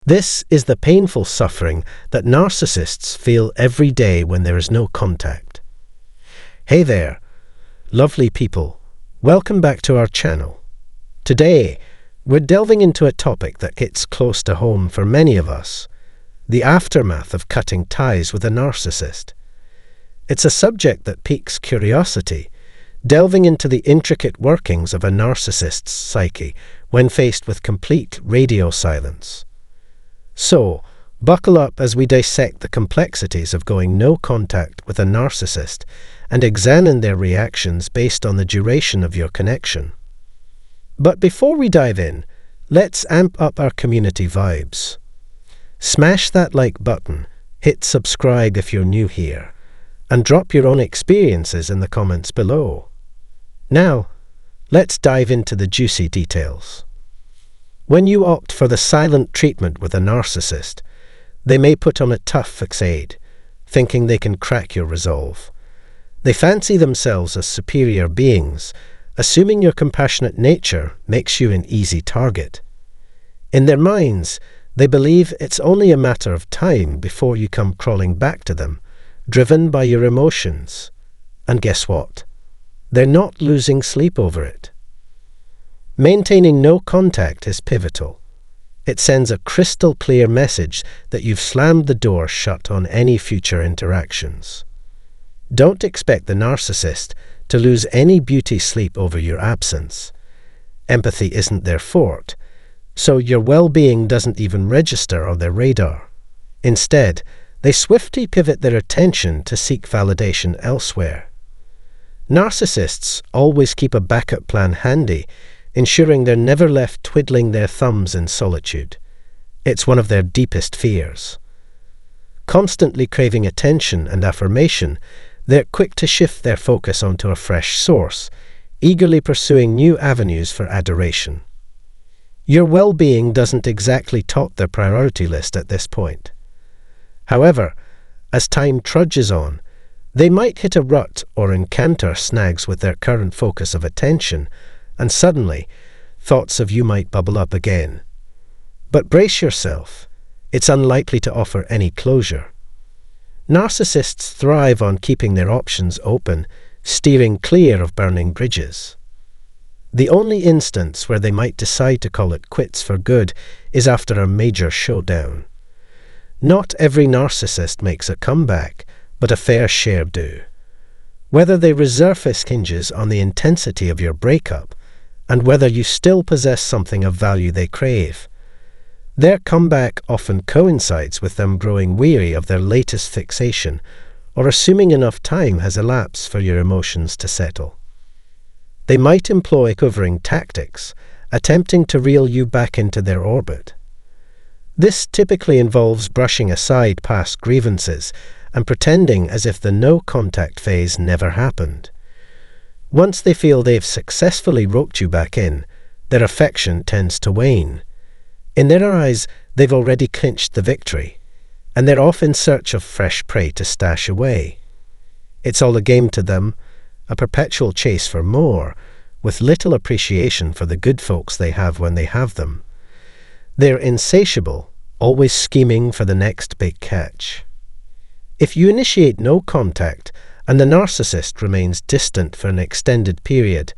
This is the painful suffering that narcissists feel every day when there is no contact. Hey there, lovely people. Welcome back to our channel. Today, we're delving into a topic that hits close to home for many of us: the aftermath of cutting ties with a narcissist. It's a subject that piques curiosity, delving into the intricate workings of a narcissist's psyche when faced with complete radio silence. So, buckle up as we dissect the complexities of going no contact with a narcissist and examine their reactions based on the duration of your connection. But before we dive in, let's amp up our community vibes. Smash that like button, hit subscribe if you're new here, and drop your own experiences in the comments below. Now, let's dive into the juicy details. When you opt for the silent treatment with a narcissist, they may put on a tough facade, thinking they can crack your resolve. They fancy themselves as superior beings, assuming your compassionate nature makes you an easy target. In their minds, they believe it's only a matter of time before you come crawling back to them, driven by your emotions. And guess what? They're not losing sleep over it. Maintaining no contact is pivotal. It sends a crystal clear message that you've slammed the door shut on any future interactions. Don't expect the narcissist to lose any beauty sleep over your absence. Empathy isn't their forte, so your well-being doesn't even register on their radar. Instead, they swiftly pivot their attention to seek validation elsewhere. Narcissists always keep a backup plan handy, ensuring they're never left twiddling their thumbs in solitude. It's one of their deepest fears. Constantly craving attention and affirmation, they're quick to shift their focus onto a fresh source, eagerly pursuing new avenues for adoration. Your well-being doesn't exactly top their priority list at this point. However, as time trudges on, they might hit a rut or encounter snags with their current focus of attention, and suddenly, thoughts of you might bubble up again. But brace yourself, it's unlikely to offer any closure. Narcissists thrive on keeping their options open, steering clear of burning bridges. The only instance where they might decide to call it quits for good is after a major showdown. Not every narcissist makes a comeback, but a fair share do. Whether they resurface hinges on the intensity of your breakup, and whether you still possess something of value they crave. Their comeback often coincides with them growing weary of their latest fixation, or assuming enough time has elapsed for your emotions to settle. They might employ covering tactics, attempting to reel you back into their orbit. This typically involves brushing aside past grievances and pretending as if the no-contact phase never happened. Once they feel they've successfully roped you back in, their affection tends to wane. In their eyes, they've already clinched the victory, and they're off in search of fresh prey to stash away. It's all a game to them, a perpetual chase for more, with little appreciation for the good folks they have when they have them. They're insatiable, always scheming for the next big catch. If you initiate no contact, and the narcissist remains distant for an extended period,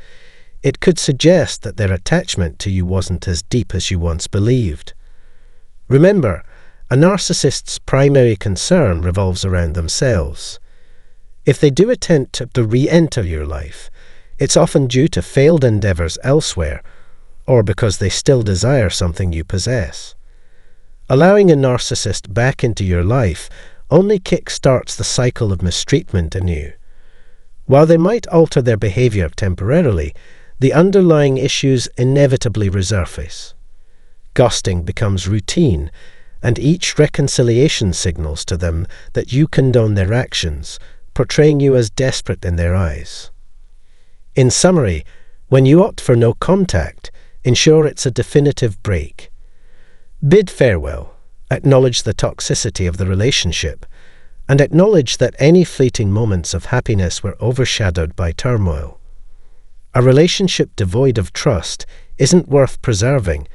it could suggest that their attachment to you wasn't as deep as you once believed. Remember, a narcissist's primary concern revolves around themselves. If they do attempt to re-enter your life, it's often due to failed endeavors elsewhere, or because they still desire something you possess. Allowing a narcissist back into your life only kick-starts the cycle of mistreatment anew. While they might alter their behavior temporarily, the underlying issues inevitably resurface. Ghosting becomes routine, and each reconciliation signals to them that you condone their actions, portraying you as desperate in their eyes. In summary, when you opt for no contact, ensure it's a definitive break. Bid farewell, acknowledge the toxicity of the relationship, and acknowledge that any fleeting moments of happiness were overshadowed by turmoil. A relationship devoid of trust isn't worth preserving,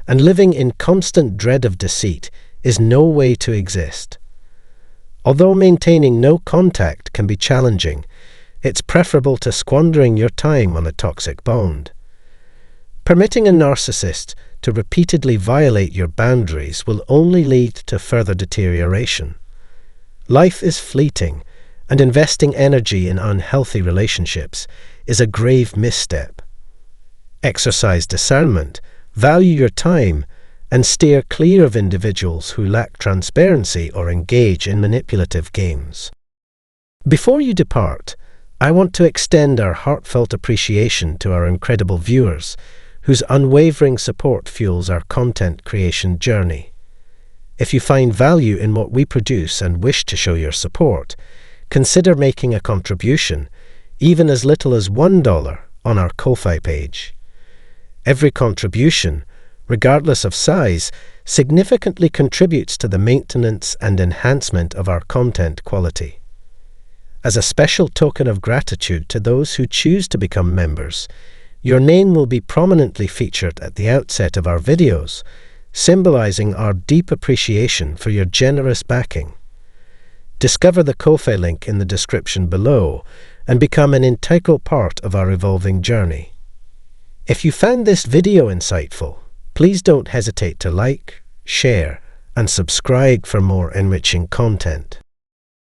and living in constant dread of deceit is no way to exist. Although maintaining no contact can be challenging, it's preferable to squandering your time on a toxic bond. Permitting a narcissist to repeatedly violate your boundaries will only lead to further deterioration. Life is fleeting, and investing energy in unhealthy relationships is a grave misstep. Exercise discernment, value your time, and steer clear of individuals who lack transparency or engage in manipulative games. Before you depart, I want to extend our heartfelt appreciation to our incredible viewers, whose unwavering support fuels our content creation journey. If you find value in what we produce and wish to show your support, consider making a contribution, even as little as $1, on our Ko-Fi page. Every contribution, regardless of size, significantly contributes to the maintenance and enhancement of our content quality. As a special token of gratitude to those who choose to become members, your name will be prominently featured at the outset of our videos, symbolizing our deep appreciation for your generous backing. Discover the Ko-Fi link in the description below and become an integral part of our evolving journey. If you found this video insightful, please don't hesitate to like, share, and subscribe for more enriching content.